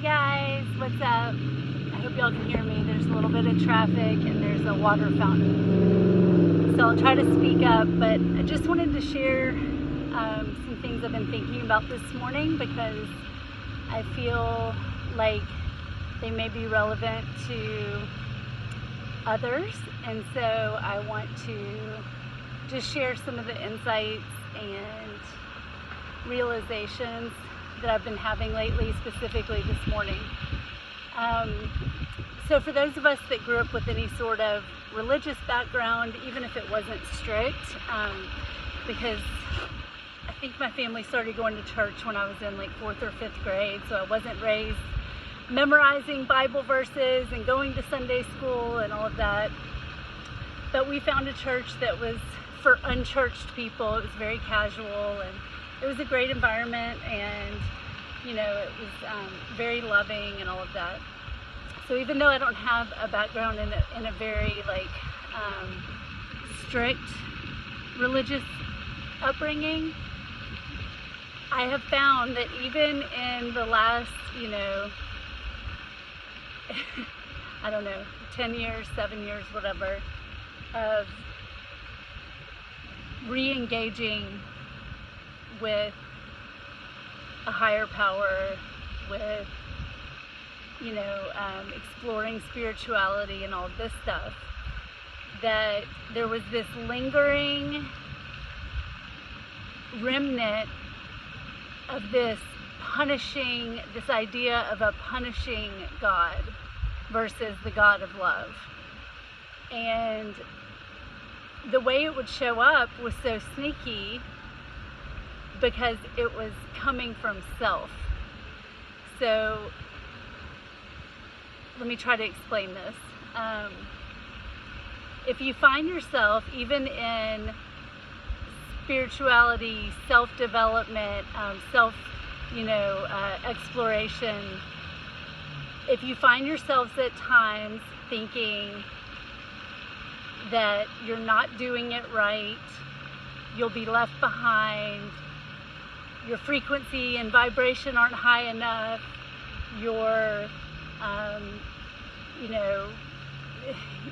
guys, what's up? I hope y'all can hear me. There's a little bit of traffic and there's a water fountain. So I'll try to speak up, but I just wanted to share some things I've been thinking about this morning because I feel like they may be relevant to others. And so I want to just share some of the insights and realizations that I've been having lately, specifically this morning. So for those of us that grew up with any sort of religious background, even if it wasn't strict, because I think my family started going to church when I was in like 4th or 5th grade, so I wasn't raised memorizing Bible verses and going to Sunday school and all of that. But we found a church that was for unchurched people. It was very casual and it was a great environment, and you know, it was very loving and all of that. So even though I don't have a background in a very like strict religious upbringing, I have found that even in the last, you know, I don't know, 10 years, 7 years, whatever, of re-engaging with a higher power, with, you know, exploring spirituality and all this stuff, that there was this lingering remnant of this idea of a punishing God versus the God of love. And the way it would show up was so sneaky because it was coming from self. So let me try to explain this. If you find yourself, even in spirituality, self-development, exploration, if you find yourselves at times thinking that you're not doing it right, you'll be left behind, your frequency and vibration aren't high enough, you're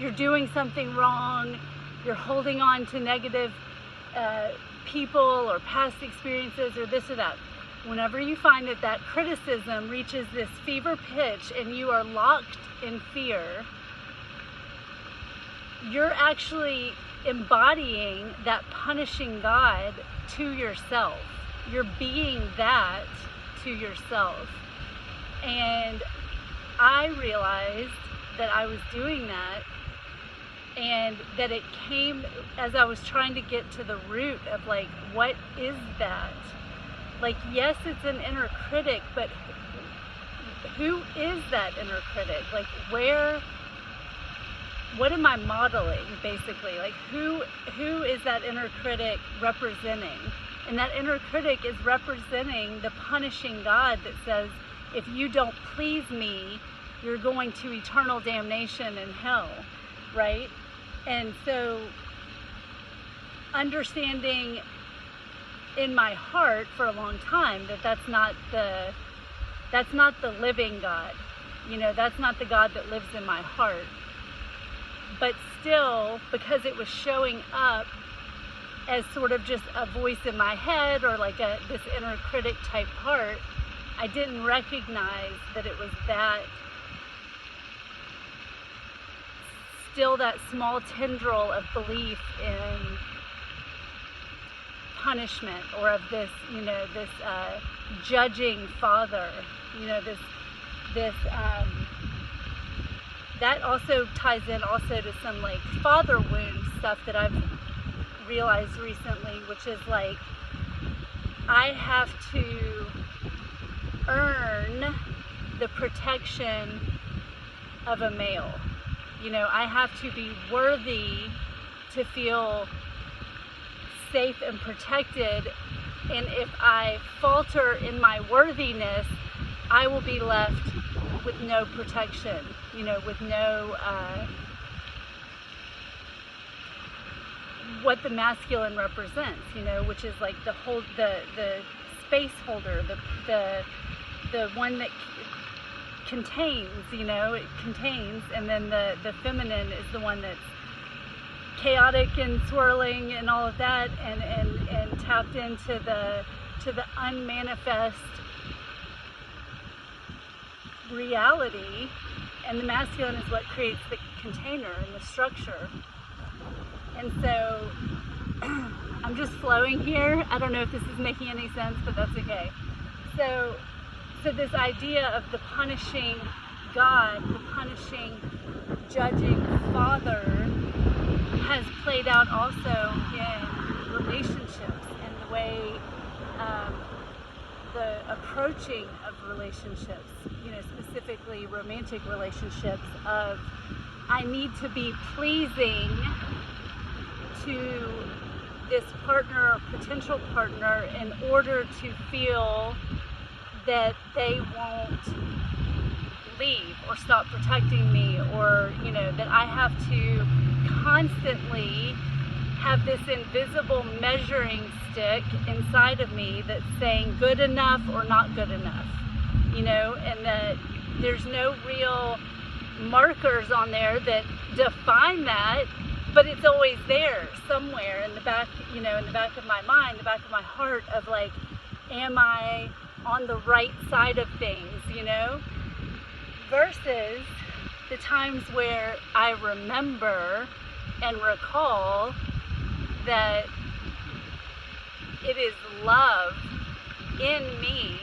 you're doing something wrong, you're holding on to negative people or past experiences or this or that. Whenever you find that criticism reaches this fever pitch and you are locked in fear, you're actually embodying that punishing God to yourself. You're being that to yourself. And I realized that I was doing that, and that it came as I was trying to get to the root of like, what is that? Like, yes, it's an inner critic, but who is that inner critic? Like, what am I modeling, basically? Like, who is that inner critic representing? And that inner critic is representing the punishing God that says, if you don't please me, you're going to eternal damnation in hell, right? And so understanding in my heart for a long time that that's not the living God. You know, that's not the God that lives in my heart. But still, because it was showing up as sort of just a voice in my head or like this inner critic type part, I didn't recognize that it was still that small tendril of belief in punishment, or of this, you know, this judging father, you know, this that also ties in also to some like father wound stuff that I've realized recently, which is like, I have to earn the protection of a male. You know, I have to be worthy to feel safe and protected, and if I falter in my worthiness, I will be left with no protection, you know, with no what the masculine represents, you know, which is like the space holder, the one that contains, it contains, and then the feminine is the one that's chaotic and swirling and all of that, and tapped into the unmanifest reality, and the masculine is what creates the container and the structure. And so I'm just flowing here. I don't know if this is making any sense, but that's okay. So this idea of the punishing God, the punishing, judging Father, has played out also in relationships and the way the approaching of relationships, specifically romantic relationships, of I need to be pleasing to this partner or potential partner in order to feel that they won't leave or stop protecting me, or that I have to constantly have this invisible measuring stick inside of me that's saying good enough or not good enough, and that there's no real markers on there that define that, but it's always there somewhere in the back, in the back of my mind, the back of my heart, of like, am I on the right side of things, versus the times where I remember and recall that it is love in me,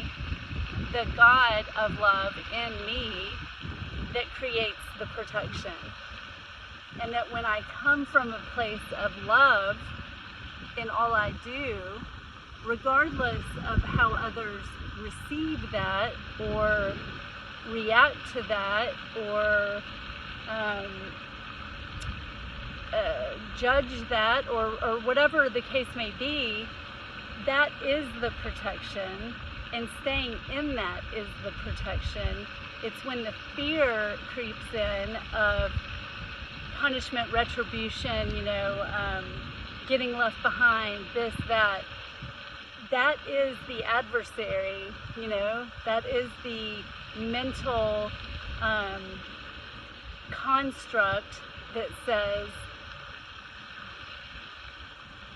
the God of love in me, that creates the protection. And that when I come from a place of love in all I do, regardless of how others receive that or react to that or judge that or whatever the case may be, that is the protection, and staying in that is the protection. It's when the fear creeps in of punishment, retribution, getting left behind, this, that. That is the adversary, that is the mental construct that says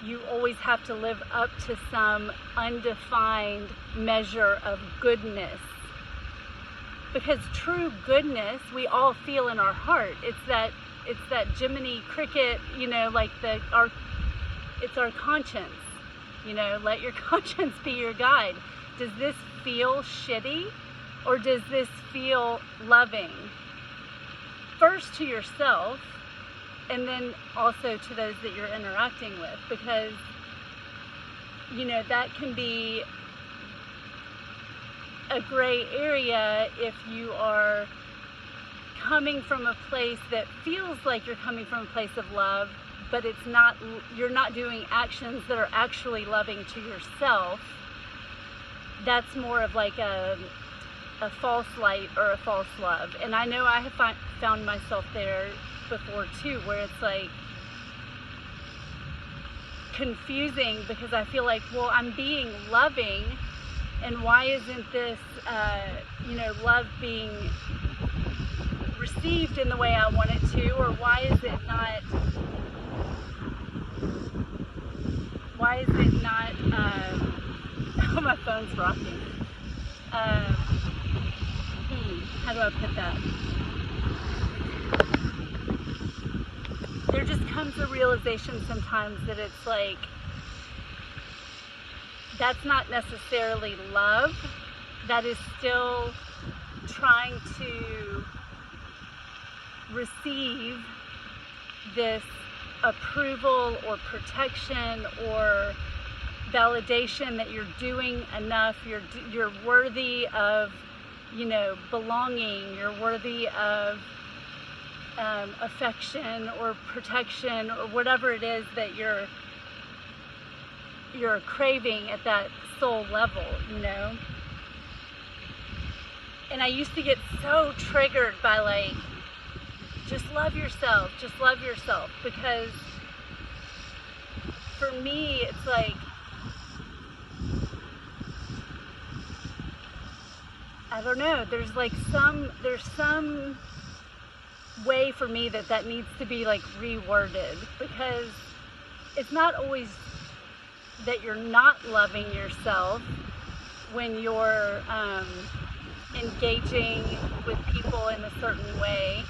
you always have to live up to some undefined measure of goodness. Because true goodness, we all feel in our heart. It's that Jiminy Cricket, it's our conscience. Let your conscience be your guide. Does this feel shitty, or does this feel loving? First to yourself, and then also to those that you're interacting with, because that can be a gray area if you are coming from a place that feels like you're coming from a place of love, but it's not, you're not doing actions that are actually loving to yourself. That's more of like a false light or a false love. And I know I have found myself there before too, where it's like confusing, because I feel like, well, I'm being loving, and why isn't this love being received in the way I want it to, or why is it not oh, my phone's rocking. How do I put that? There just comes a realization sometimes that it's like, that's not necessarily love. That is still trying to receive this approval or protection or validation that you're doing enough, you're worthy of, belonging, you're worthy of affection or protection or whatever it is that you're craving at that soul level, And I used to get so triggered by like, just love yourself, because for me, it's like, I I don't know, there's some way for me that needs to be like reworded, because it's not always that you're not loving yourself when you're engaging with people in a certain way.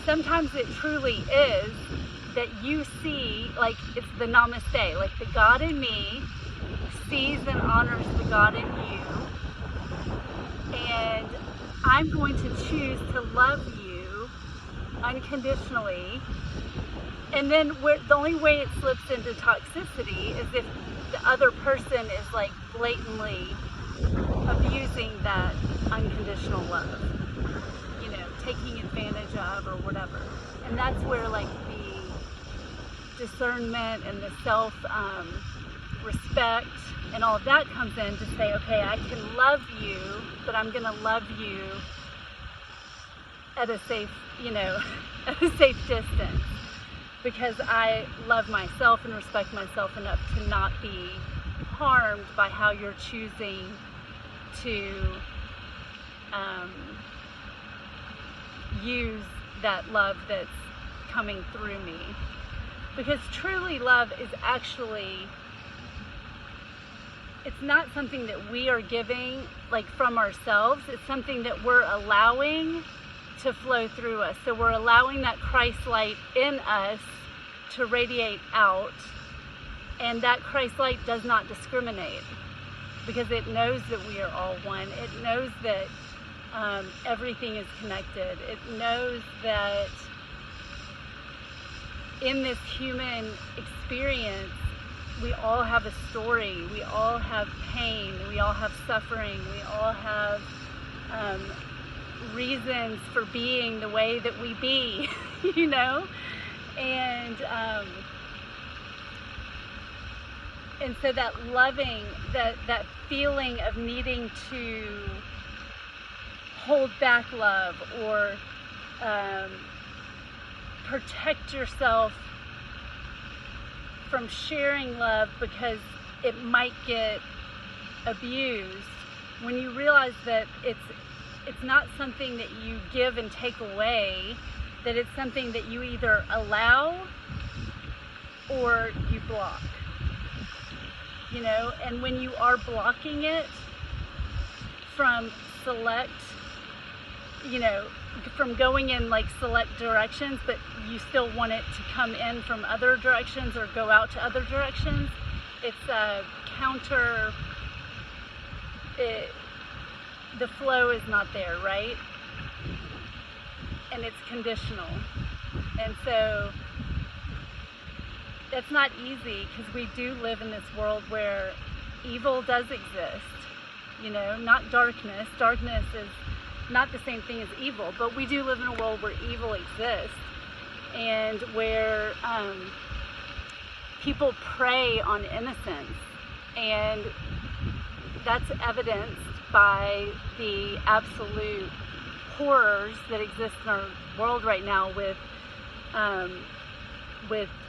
Sometimes it truly is that you see, like, it's the namaste, like the God in me sees and honors the God in you, and I'm going to choose to love you unconditionally. And then the only way it slips into toxicity is if the other person is like blatantly abusing that unconditional love, you know, taking advantage of or whatever. And that's where like the discernment and the self respect and all of that comes in, to say, okay, I can love you, but I'm going to love you at a safe, you know, at a safe distance, because I love myself and respect myself enough to not be harmed by how you're choosing to use that love that's coming through me. Because truly love is actually, it's not something that we are giving like from ourselves, it's something that we're allowing to flow through us. So we're allowing that Christ light in us to radiate out, and that Christ light does not discriminate, because it knows that we are all one. It knows that everything is connected. It knows that in this human experience, we all have a story, we all have pain, we all have suffering, we all have reasons for being the way that we be, you know? And so that loving, that feeling of needing to hold back love or protect yourself from sharing love because it might get abused, when you realize that it's not something that you give and take away, that it's something that you either allow or you block, you know. And when you are blocking it from select, you know, from going in like select directions, but you still want it to come in from other directions or go out to other directions, it's a counter, the flow is not there, right? And it's conditional. And so that's not easy, because we do live in this world where evil does exist, you know, not darkness. Darkness is not the same thing as evil, but we do live in a world where evil exists, and where people prey on innocence, and that's evidenced by the absolute horrors that exist in our world right now with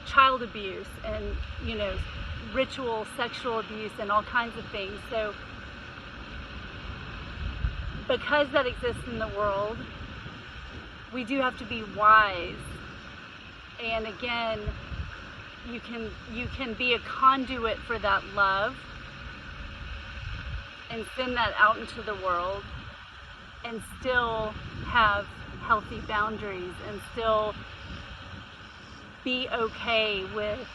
child abuse and, you know, ritual sexual abuse and all kinds of things. So because that exists in the world, we do have to be wise. And again, you can be a conduit for that love and send that out into the world, and still have healthy boundaries, and still be okay with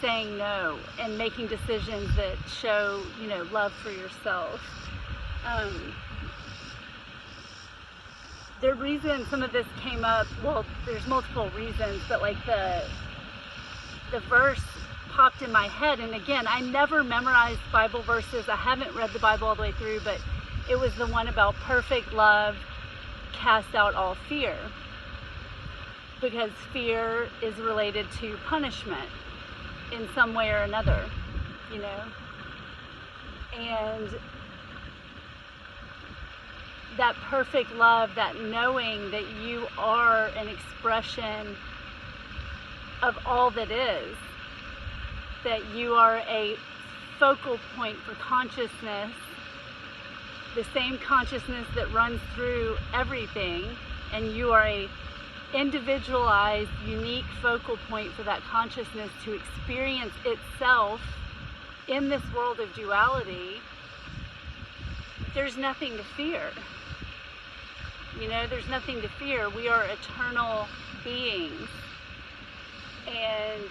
saying no and making decisions that show, you know, love for yourself. The reason some of this came up, well, there's multiple reasons, but like the verse popped in my head. And again, I never memorized Bible verses. I haven't read the Bible all the way through, but it was the one about perfect love casts out all fear, because fear is related to punishment in some way or another, you know. And that perfect love, that knowing that you are an expression of all that is, that you are a focal point for consciousness, the same consciousness that runs through everything, and you are a individualized, unique focal point for that consciousness to experience itself in this world of duality, there's nothing to fear. You know, there's nothing to fear. We are eternal beings. And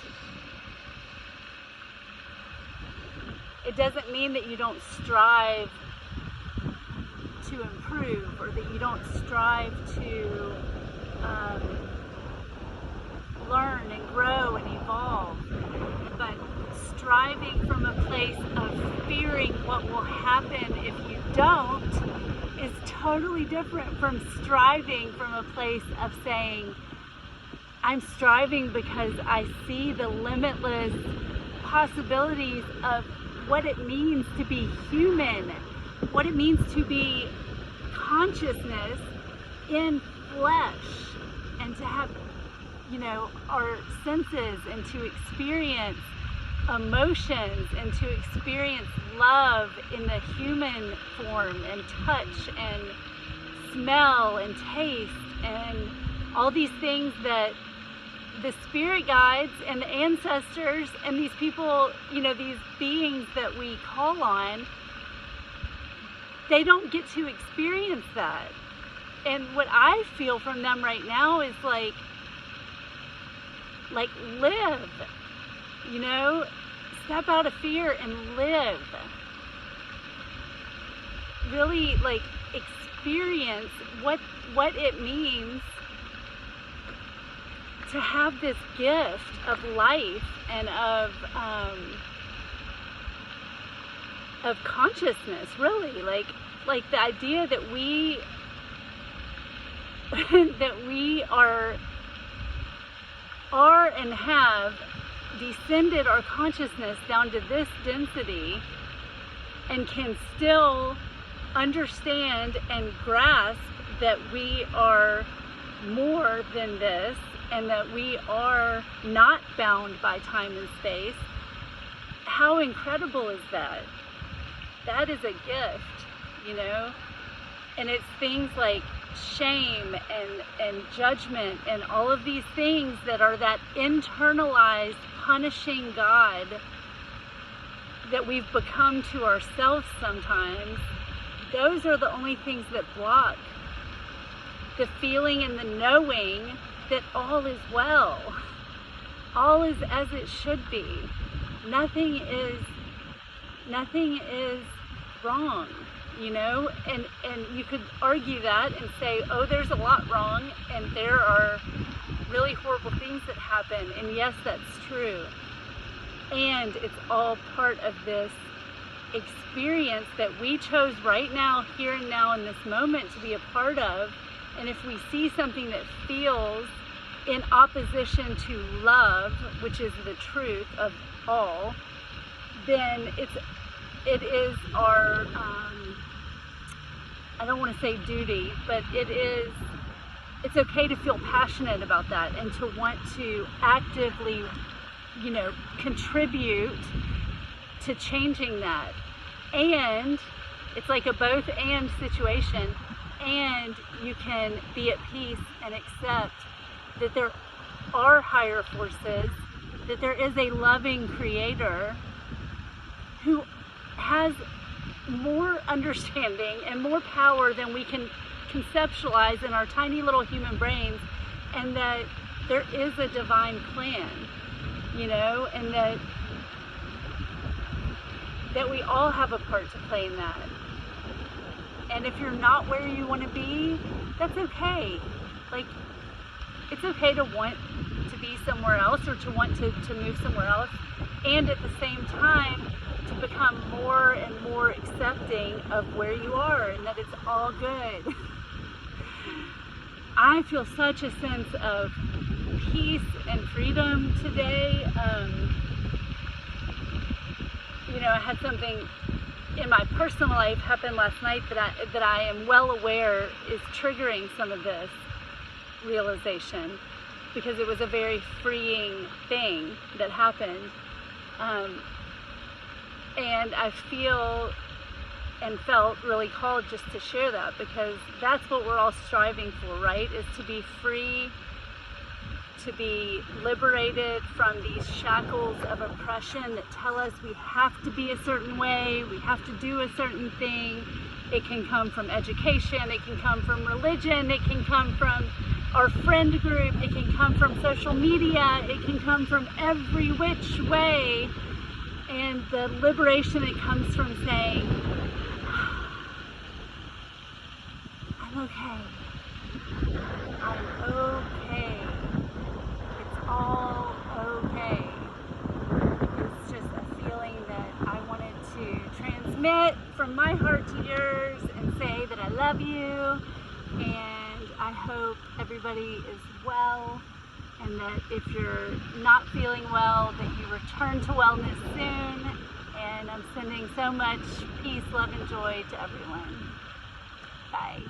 it doesn't mean that you don't strive to improve, or that you don't strive to learn and grow and evolve. But striving from a place of fearing what will happen if you don't is totally different from striving from a place of saying, I'm striving because I see the limitless possibilities of what it means to be human, what it means to be consciousness in flesh, and to have, you know, our senses, and to experience emotions, and to experience love in the human form, and touch and smell and taste, and all these things that the spirit guides and the ancestors and these people, you know, these beings that we call on, they don't get to experience that. And what I feel from them right now is like live, you know, step out of fear and live. Really, like, experience what it means to have this gift of life and of consciousness, really. Like the idea that we that we are and have descended our consciousness down to this density, and can still understand and grasp that we are more than this, and that we are not bound by time and space. How incredible is that? That is a gift, you know? And it's things like shame and judgment and all of these things that are that internalized punishing God that we've become to ourselves sometimes. Those are the only things that block the feeling and the knowing that all is well. All is as it should be. Nothing is wrong, you know? And you could argue that and say, oh, there's a lot wrong, and there are really horrible things that happen. And yes, that's true. And it's all part of this experience that we chose right now, here and now, in this moment, to be a part of. And if we see something that feels in opposition to love, which is the truth of all, then it is our, I don't want to say duty, but it's okay to feel passionate about that, and to want to actively, you know, contribute to changing that. And it's like a both and situation. And you can be at peace and accept that there are higher forces, that there is a loving creator who has more understanding and more power than we can conceptualize in our tiny little human brains, and that there is a divine plan, you know, and that we all have a part to play in that. And if you're not where you want to be, that's okay. Like, it's okay to want to be somewhere else, or to want to move somewhere else, and at the same time to become more and more accepting of where you are, and that it's all good. I feel such a sense of peace and freedom today. You know, I had something in my personal life happen last night that I am well aware is triggering some of this realization, because it was a very freeing thing that happened. And I feel and felt really called just to share that, because that's what we're all striving for, right? Is to be free, to be liberated from these shackles of oppression that tell us we have to be a certain way, we have to do a certain thing. It can come from education, it can come from religion, it can come from our friend group, it can come from social media, it can come from every which way. And the liberation that comes from saying, I'm okay. I'm okay. It's all okay. It's just a feeling that I wanted to transmit from my heart to yours and say that I love you, and I hope everybody is well, and that if you're not feeling well, that you return to wellness soon. And I'm sending so much peace, love, and joy to everyone. Bye.